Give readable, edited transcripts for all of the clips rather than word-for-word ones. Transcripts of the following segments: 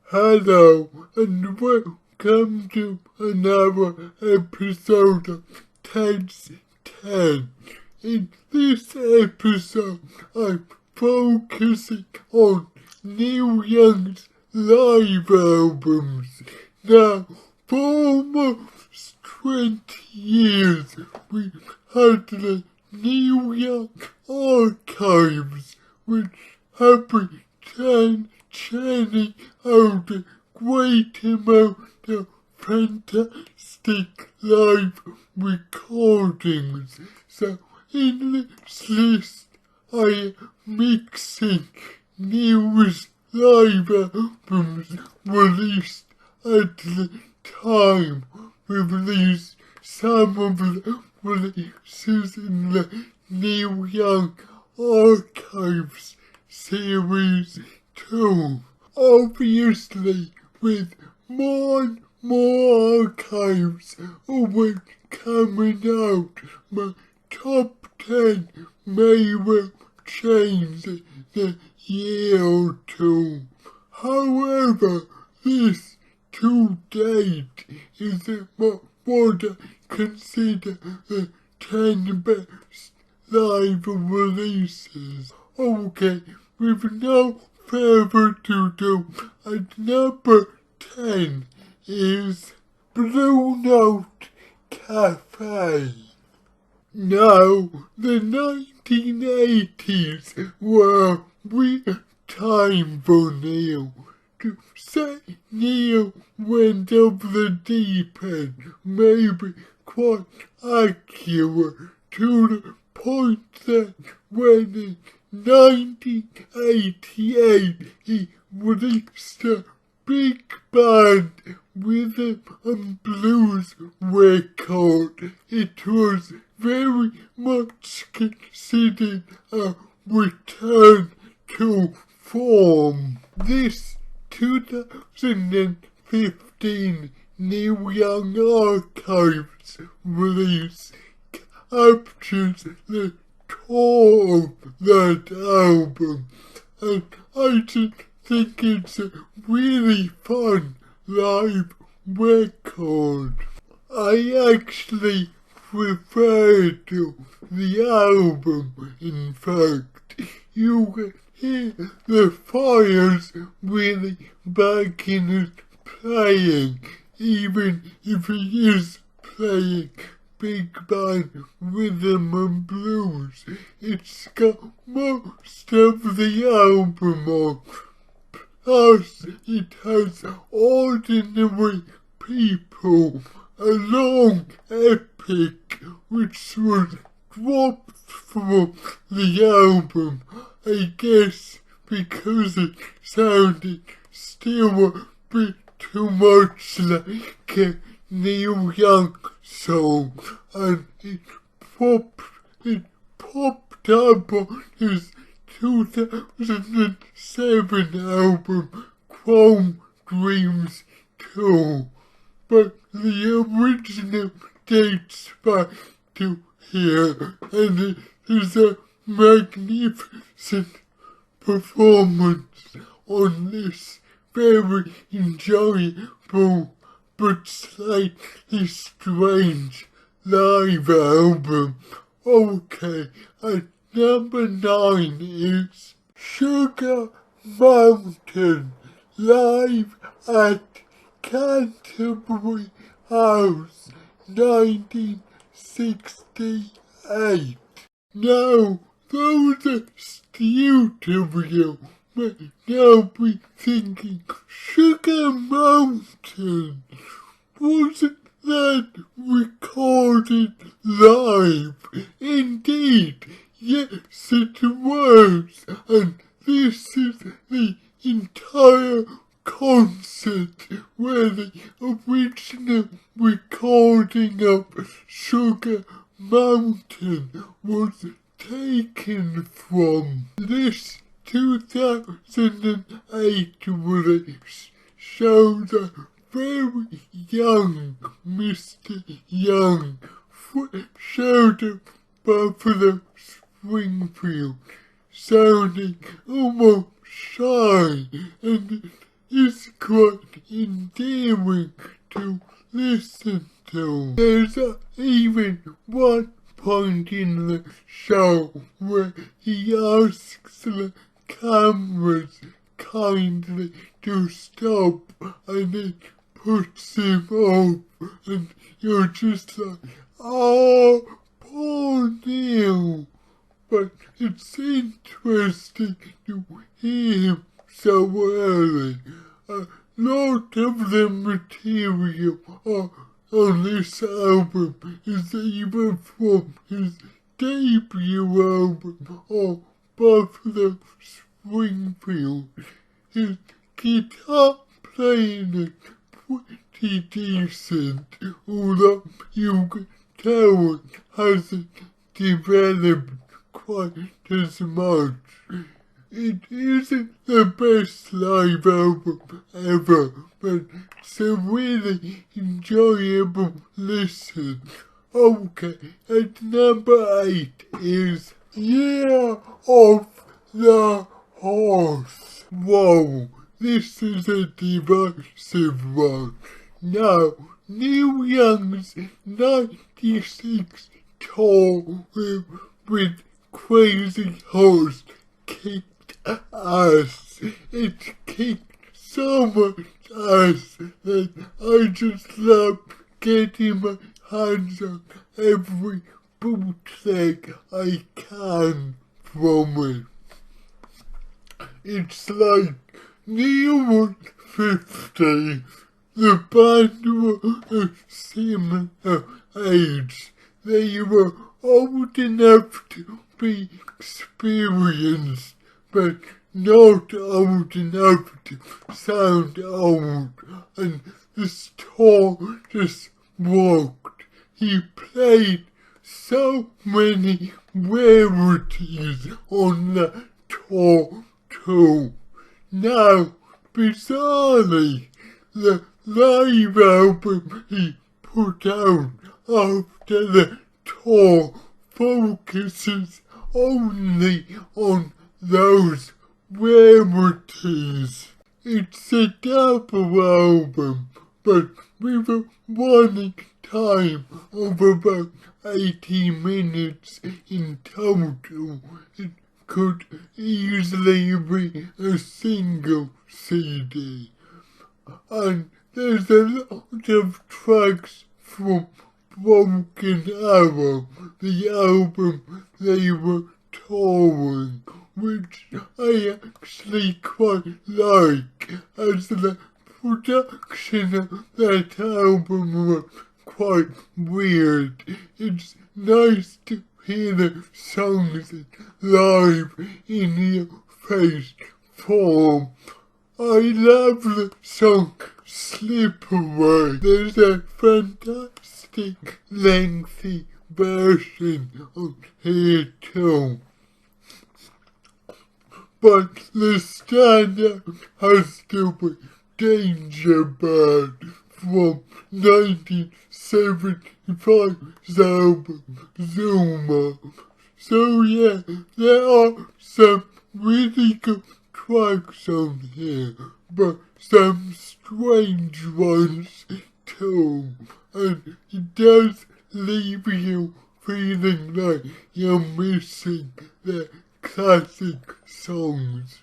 Hello and welcome to another episode of Ted's 10. In this episode, I'm focusing on Neil Young's live albums. Now, for almost 20 years, we had the Neil Young archives, which have been churning out a great amount of fantastic live recordings. So in this list I am mixing Neil's live albums released at the time with these some of the releases in the Neil Young Archives Series 2. Obviously, with more and more archives always coming out, my top 10 may well change in a year or two. However, this to date is what I consider the 10 best live releases. Okay, with no further ado, at number 10 is Blue Note Cafe. Now, the 1980s were a weird time for Neil. To say Neil went off the deep end may be quite accurate, to the point that when in 1988 he released a big band rhythm and blues record, it was very much considered a return to form. This 2015 Neil Young Archives release captures the tour of that album, and I just think it's a really fun live record. I actually refer to the album, in fact. You can hear the Fires really backing it playing, even if he is playing big band rhythm and blues. It's got most of the album on. Plus, it has Ordinary People, a long epic which was dropped from the album, I guess because it sounded still a bit too much like a Neil Young song, and it popped up on his 2007 album Chrome Dreams 2, but the original dates back to here, and it is a magnificent performance on this very enjoyable but slightly strange live album. Okay, at number 9 is Sugar Mountain, live at Canterbury House, 1968. Now, those that studio video may now be thinking, Sugar Mountain, wasn't that recorded live? Indeed, yes it was, and this is the entire concert where the original recording of Sugar Mountain was taken from. This 2008 release shows a very young Mr. Young, fresh out of Buffalo Springfield, sounding almost shy and is quite endearing to listen to. There's even one point in the show where he asks the cameras kindly to stop and it puts him off and you're just like, oh, poor Neil. But it's interesting to hear him so early. A lot of the material on this album is either from his debut album or Buffalo Springfield. His guitar playing is pretty decent, although you can tell it hasn't developed quite as much. It isn't the best live album ever, but it's a really enjoyable listen. Okay, at number 8 is Year of the Horse. Whoa, this is a divisive one. Now, Neil Young's 96 tour with Crazy Horse kicked ass. It kicked so much ass that I just love getting my hands on every bootleg I can from it. It's like Neil was 50, the band were a similar age. They were old enough to be experienced, but not old enough to sound old, and the tour just rocked. He played so many rarities on the tour too. Now, bizarrely, the live album he put out after the tour focuses only on those rarities. It's a double album, but with a running time of about 80 minutes in total. It could easily be a single CD. And there's a lot of tracks from Broken Arrow, the album they were touring, which I actually quite like, as the production of that album was quite weird. It's nice to hear the songs live in your face form. I love the song Slip Away. There's a fantastic lengthy version on here too. But the standout has to be Danger Bird from 1975's album Zuma. So yeah, there are some really good tracks on here, but some strange ones too, and it does leave you feeling like you're missing the classic songs.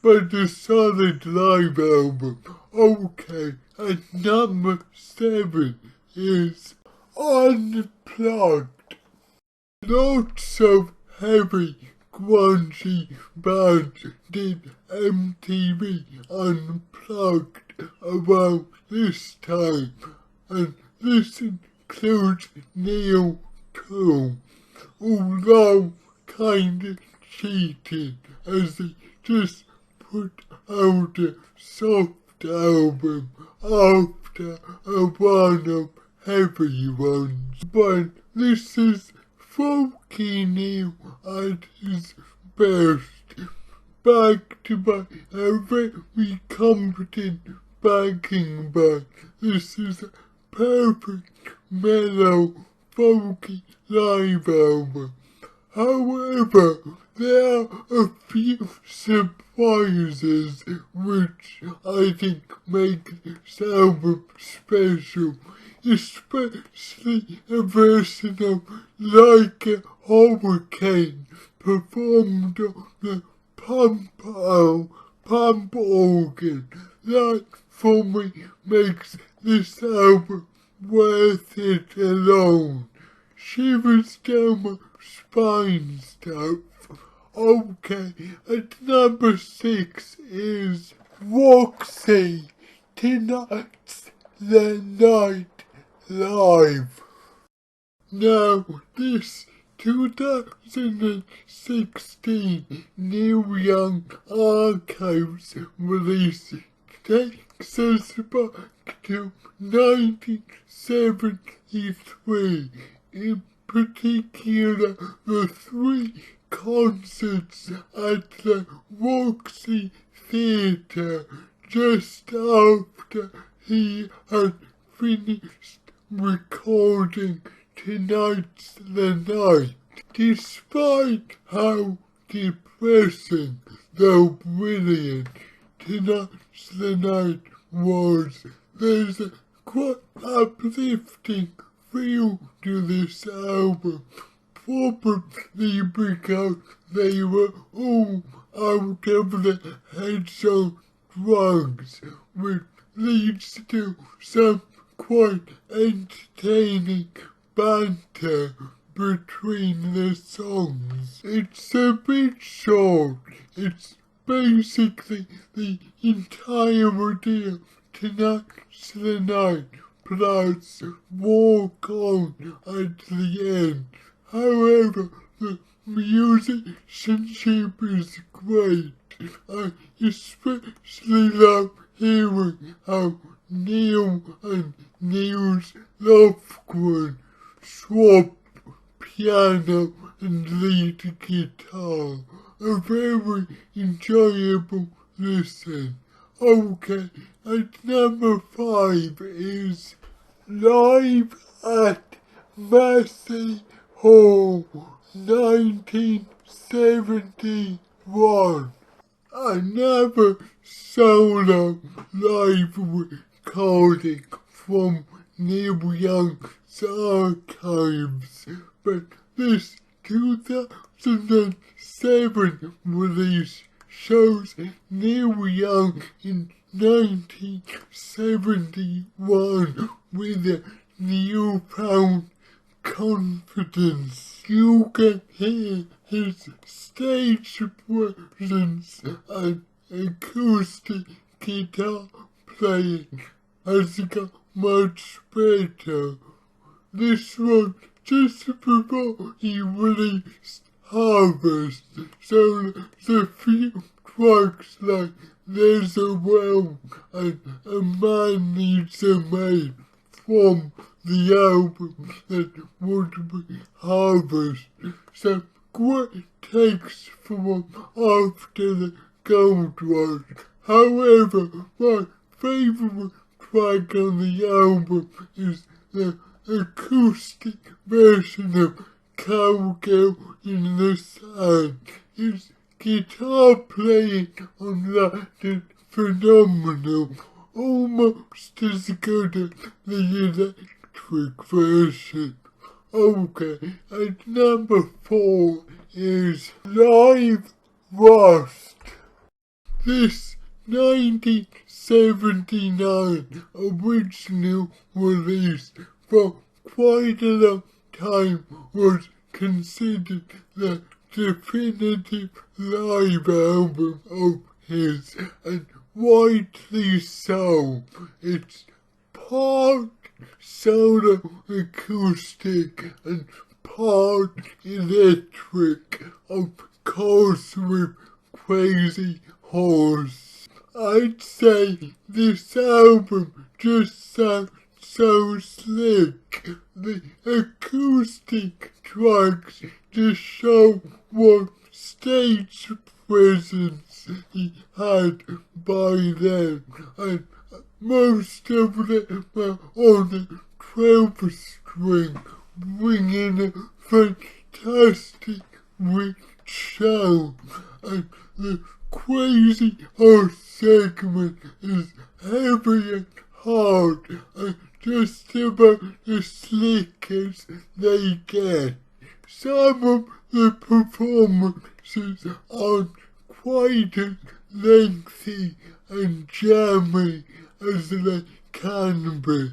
But the solid live album, okay, at number 7 is Unplugged. Lots of heavy, grungy bands did MTV Unplugged around this time, and this includes Neil too, although kinda cheated as he just put out a soft album after a run of heavy ones. But this is folky Neil at his best, backed by a very competent backing band. This is a perfect, mellow, folky live album. However, there are a few surprises which I think make this album special, especially a version of Like a Hurricane performed on the pump organ. That for me makes this album worth it alone. Shivers down my spine stuff. Okay, at number 6 is Roxy, Tonight's the Night Live. Now, this 2016 Neil Young Archives release takes us back to 1973. In particular, the 3 concerts at the Roxy Theatre just after he had finished recording Tonight's the Night. Despite how depressing, though brilliant, Tonight's the Night was, there's a quite uplifting feel to this album, probably because they were all out of their heads on drugs, which leads to some quite entertaining banter between the songs. It's a bit short. It's basically the entirety of Tonight's the Night plus Walk On at the end. However, the musicianship is great. I especially love hearing how Neil and Niels Lofgren swap piano and lead guitar. A very enjoyable listen. Okay, at number 5 is Live at Massey Hall 1971. Another solo live recording from Neil Young's archives, but this 2007 release shows Neil Young in 1971 with a newfound confidence. You can hear his stage presence and acoustic guitar playing has got much better. This was just before he released Harvest, so the few tracks like There's a Well and A Man Needs a Maid from the album that would be Harvest. Some great takes from after the Gold Rush. However, my favourite track on the album is the acoustic version of Cowgirl in the Sun. His guitar playing on that is phenomenal, almost as good as the electric version. Okay, at number 4 is Live Rust. This 1979 original release for quite a long time was considered the definitive live album of his, and rightly so. It's part solo acoustic and part electric, of course with Crazy Horse. I'd say this album just sounds so slick. The acoustic tracks just show what stage presence he had by then, and most of them are on the 12 string, bringing a fantastic which show and the Crazy Horse segment is heavy and hard and just about as slick as they get. Some of the performances aren't quite as lengthy and jammy as they can be,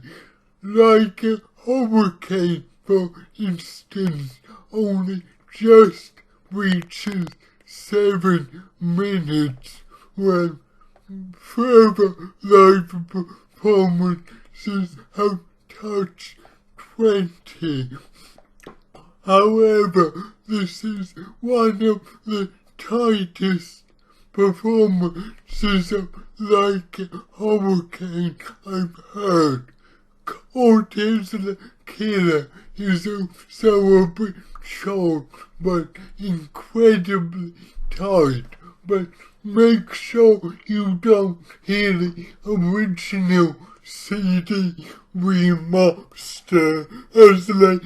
like a hurricane, for instance, only just reaches 7 minutes, when further live performances have touched 20. However, this is one of the tightest performances of Like a Hurricane I've heard. Cortez the Killer is also a bit short but incredibly tight, but make sure you don't hear the original CD remaster, as they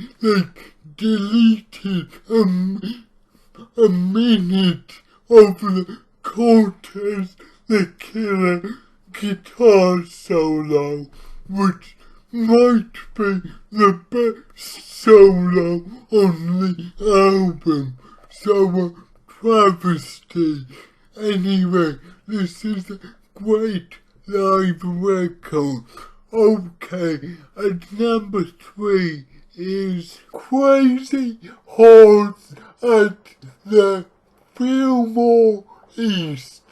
deleted a minute of the Cortez the Killer guitar solo, which might be the best solo on the album, so a travesty. Anyway, this is a great live record. Okay, at number 3 is Crazy Horse at the Fillmore East.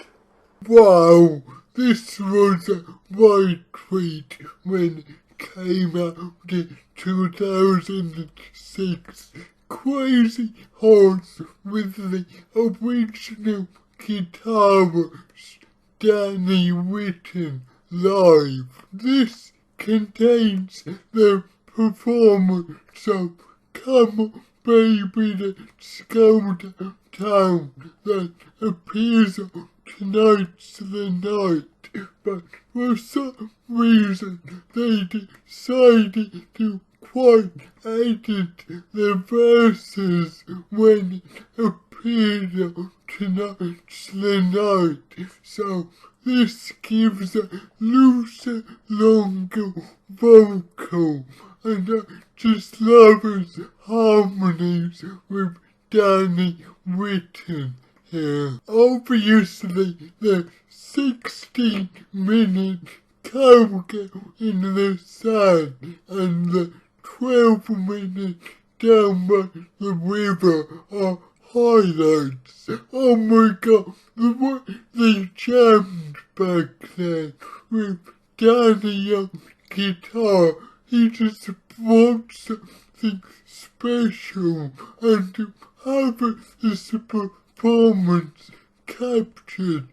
Wow, this was a right treat when it came out in 2006. Crazy Horse with the original guitarist Danny Whitten live. This contains the performance of Come On Baby Let's Go Downtown that appears on Tonight's the Night, but for some reason they decided to quite edit the verses when it appeared on Tonight's the Night, so this gives a looser, longer vocal, and I just love his harmonies with Danny Whitten here. Obviously, the 16-minute cowgirl in the sand and the 12-minute Down by the River are highlights. Oh my god, the way they jammed back then with Danny on guitar, he just brought something special, and to have this performance captured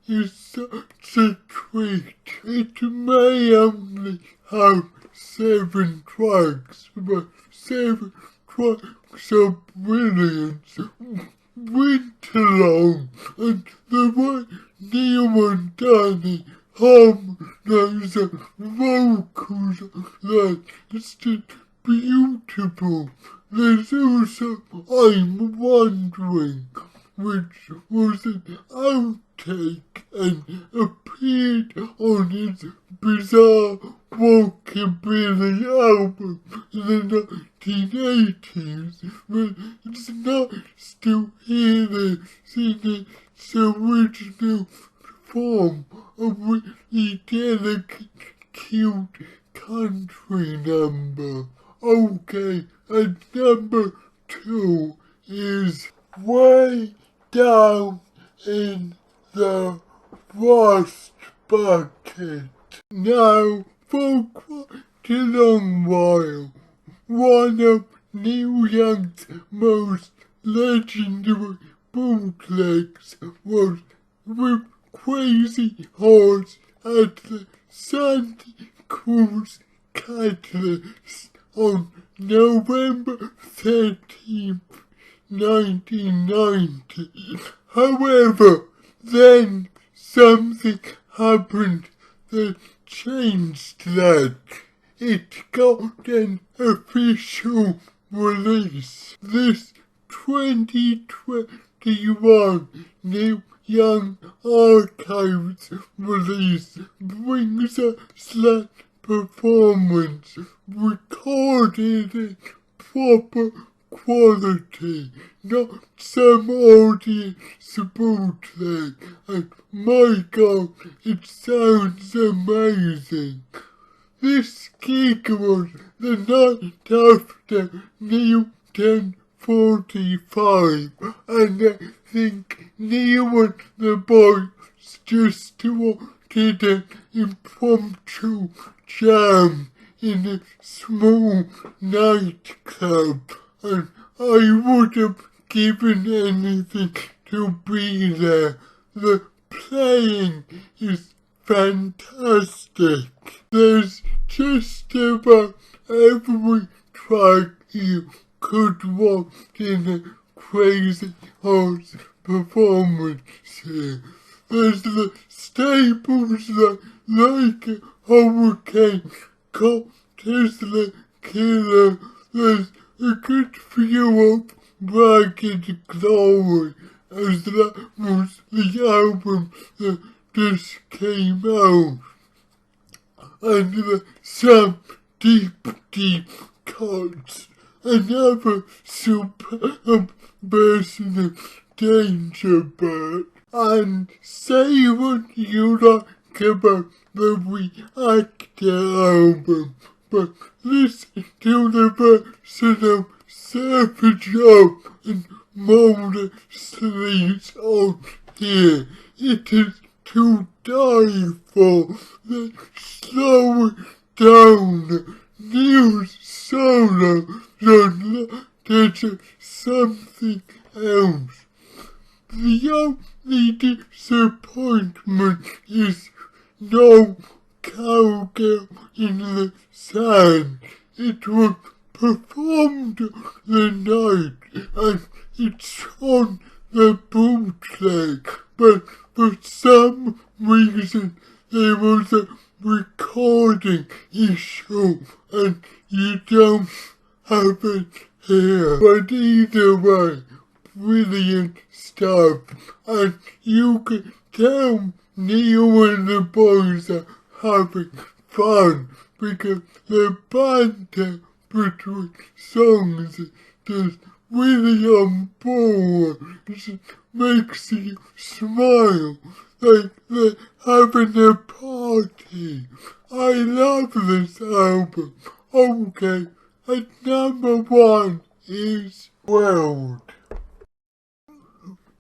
is such a treat. It may only have 7 tracks, but 7 tracks of brilliance. Winterlong, and the way Neil and Danny harmonize the vocals that it's just beautiful. There's also I'm Wondering, which was an outtake and appeared on his Bizarre Rockabilly album in the 1980s, but it's nice to hear this in its original form, a really delicate, cute country number. Okay, and number 2 is Way Down in the Rust Bucket. Now, for quite a long while, one of Neil Young's most legendary bootlegs was with Crazy Horse at the Santa Cruz Catalyst on November 13th, 1990. However, then something happened that changed that. It got an official release. This 2021 New Young Archives release brings a select performance recorded in proper quality, not some audience bootleg, and my god, it sounds amazing. This gig was the night after New 10:45, and I think Neil and the boys just wanted an impromptu jam in a small nightclub, and I would have given anything to be there. The playing is fantastic. There's just about every track you could want in a Crazy Horse performance here. There's the staples like a hurricane, cop, Tesla, killer. There's a good few of Ragged Glory, as that was the album that just came out. And some deep cuts. Another superb version of Danger Bird. And say what you like about the Reactor album, but listen to the version of Surfer Joe and Mulder Sleeves on here. It is to die for. Then slow it down. Neil's solo, there's something else. The only disappointment is no Cowgirl in the Sand. It was performed the night, and it's on the bootleg, but for some reason there was a recording issue, and you don't have it here. But either way, brilliant stuff, and you can tell Neil and the boys are having fun because the banter between songs is just really on board. It makes you smile like they're having a party. I love this album. Okay, and number 1 is World.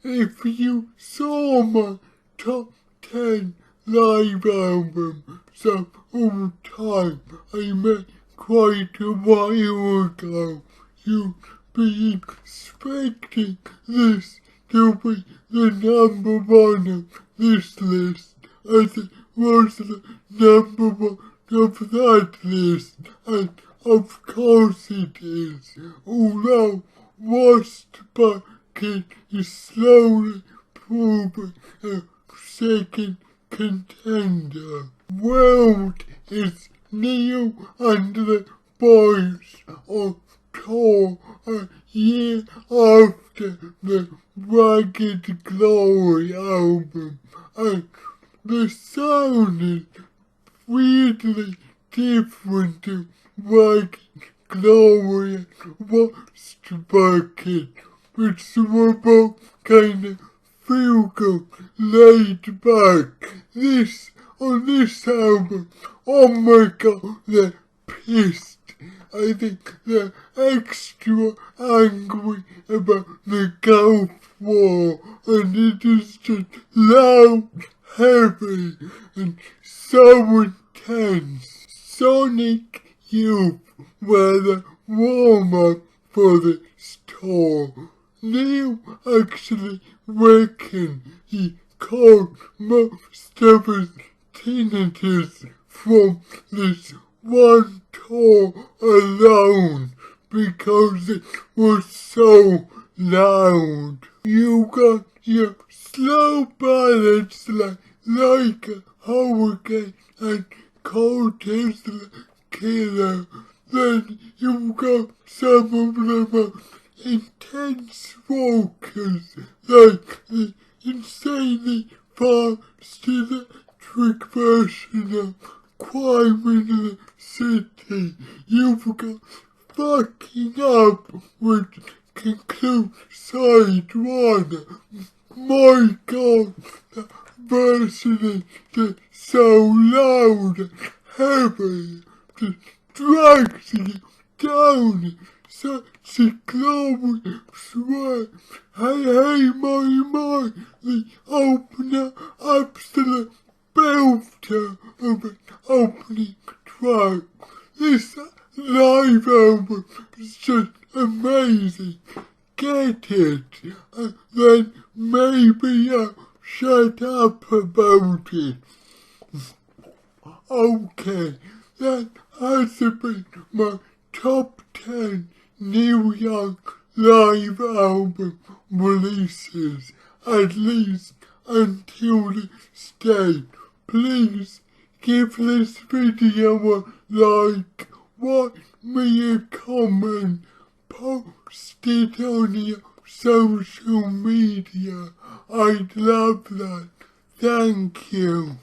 If you saw my top 10 live albums of all time I made quite a while ago, you'd be expecting this to be the number 1 of this list, as it was the number 1 of that list, and of course it is, although Lost Bucket is slowly proving a second contender. World is Neil and the boys on tour a year after the Ragged Glory album, and the sound is weirdly different to Ragged Glory and Lost Bucket, which were both kind of feel good, laid back. On this album, oh my god, they're pissed. I think they're extra angry about the Gulf War, and it is just loud, heavy, and so intense. Sonic Youth were the warm-up for this tour. Neil actually reckoned he caught most of his tinnitus from this one tour alone because it was so loud. You got your slow ballads like a hurricane and cold Tesla killer. Then you got some of the most intense walkers like the insanely fast electric version of Crime in the City. You've got fucking up with conclude side one. My god, that version is so loud and heavy, just drags you down such a glorious way. Hey, my, the opener, absolute belter of an opening track. This live album is just amazing. Get it, and then maybe I'll shut up about it. Okay, that has been my top 10 Neil Young live album releases, at least until this day. Please give this video a like, write me a comment, post it on your social media. I'd love that. Thank you.